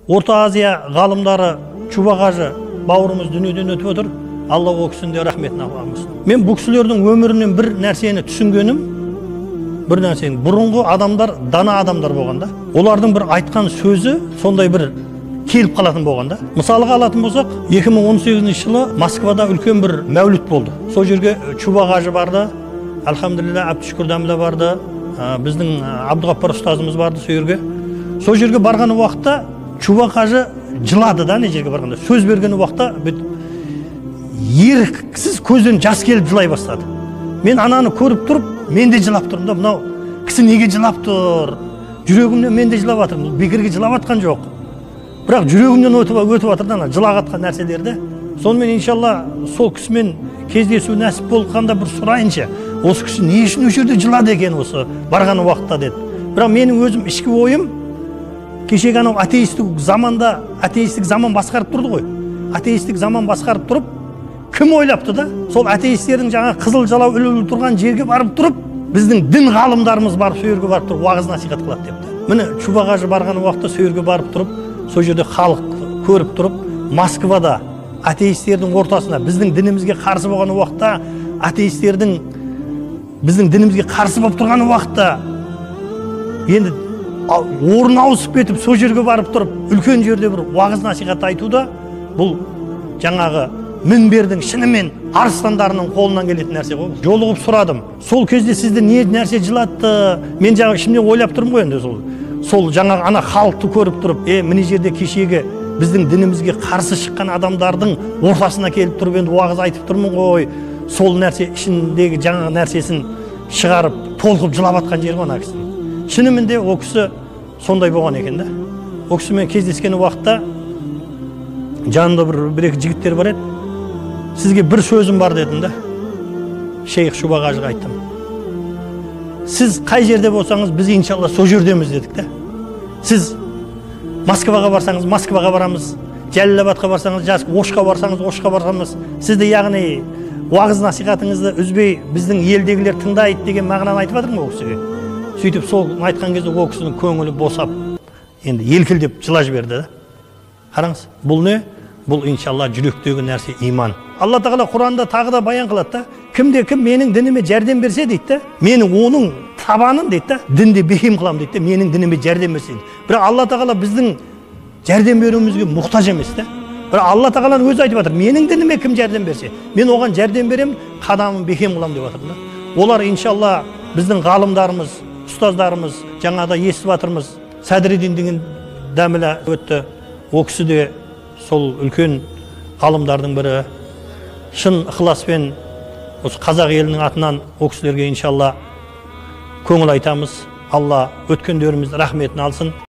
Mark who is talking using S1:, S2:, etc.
S1: Orta Азия ғалымдары Чуба қажы бауырымыз дүниеден өтіп отыр. Алла о кісінің рахметін алсын. Мен бұл кісілердің өмірінен бір нәрсені түсінгенім, бір нәрсені, бұрынғы адамдар дана адамдар болғанда, олардың бір айтқан сөзі сондай бір келіп қалатын болғанда. Мысалға алатын болсақ, 2018 жылы Москвада үлкен бір мәуліт болды. Сол жерге Чуба қажы барды, Алхамдулилля Абдушкур Дамля барды, біздің Абдуғаппар ұстазымыз барды сол жерге. Сол жерге барған уақытта Чуба қажы жылады да, не жерге барғанда. Сөз берген уақытта еріксіз көзден жас келіп жылай бастады. Мен ананы көріп тұрып, мен де жылап тұрмын да, мынау кісі неге жылап тұр? Жүрегімнен мен де жылап жатырмын. Бекерге жылап жатқан жоқ. Бірақ жүрегімнен өтіп жатыр да, жылап жатқан нәрселерді. Сонымен иншалла сол кісімен кездесу нәсіп болғанда бір сұрайыншы, осы кісі не үшін осы жерде жылады екен осы барған уақытта деді. Бірақ менің өзім ішкі ойым, кешегі анау атеистік заманда, атеистік заман басқарып тұрды ғой. Атеистік заман басқарып тұрып, кім ойлапты да? Сол атеистердің жаңа қызыл жалау ілулі тұрған жерге барып тұрып, біздің дін ғалымдарымыз барып сол жерге барып тұрып, уағыз насихат қылады депті. Міне Чуба қажы барған уақытта сол жерге барып тұрып, сол жерде халық көріп тұрып, Москвада атеистердің ортасына біздің дінімізге қарсы болған уақытта, атеистердің біздің дінімізге қарсы болып тұрған уақытта, енді орын ауысып кетіп, сол жерге барып тұрып, үлкен жерде бір уағыз насихат айтуда, бұл жаңағы мінбердің шынымен арыстандарының қолынан келетін нәрсе ғой. Жолығып сұрадым. Сол кезде сізді не нәрсе жылатты? Мен жаңа ішімнен ойлап тұрмын ғой енді сол жаңағы ана халықты көріп тұрып, міне жерде кешегі біздің дінімізге қарсы шыққан адамдардың ортасына келіп тұрып енді уағыз айтып тұрмын ғой. Сол нәрсе ішіндегі жаңа нәрсесін шығарып, толқып жылап жатқан жер ғой ана кісінің. Шынымен де о кісі сондай болған екен да. О кісімен кездескен уақытта жанында бір-екі жігіттер бар еді. Сізге бір сөзім бар дедім да. Шейх Чуба қажыға айттым. Сіз қай жерде болсаңыз, біз иншалла сол жердеміз дедік та. Сіз Москваға барсаңыз, Москваға барамыз. Жәлілабадқа барсаңыз, Ошқа барсаңыз, Ошқа барамыз. Сізді яғни уағыз насихатыңызды үзбей біздің елдегілер тыңдайды деген мағынаны айтып жатыр ма ол кісіге? Сөйтіп сол айтқан кезде ол кісінің көңілі босап, енді елкілдеп жыла жіберді да. Қараңыз, бұл не? Бұл иншалла жүректегі нәрсе иман. Алла тағала Құранда тағы да баян қылады да, кімде кім менің дініме жәрдем берсе дейді да, менің оның табанын дейді да, дінде бекем қылам дейді да, менің дініме жәрдем берсе дейді. Бірақ Алла тағала біздің жәрдем беруімізге мұқтаж емес та. Бірақ Алла тағаланың өзі айтып жатыр, менің дініме кім жәрдем берсе, мен оған жәрдем берем, қадамын бекем қылам деп жатыр да. Олар иншалла біздің ғалымдарымыз, ұстаздарымыз, жаңада естіп жатырмыз, Сәдіридин деген дәмілі өтті. О кісі де сол үлкен ғалымдардың бірі. Шын ықыласпен осы қазақ елінің атынан о кісілерге иншалла көңіл айтамыз. Алла өткендеріміз рахметін алсын.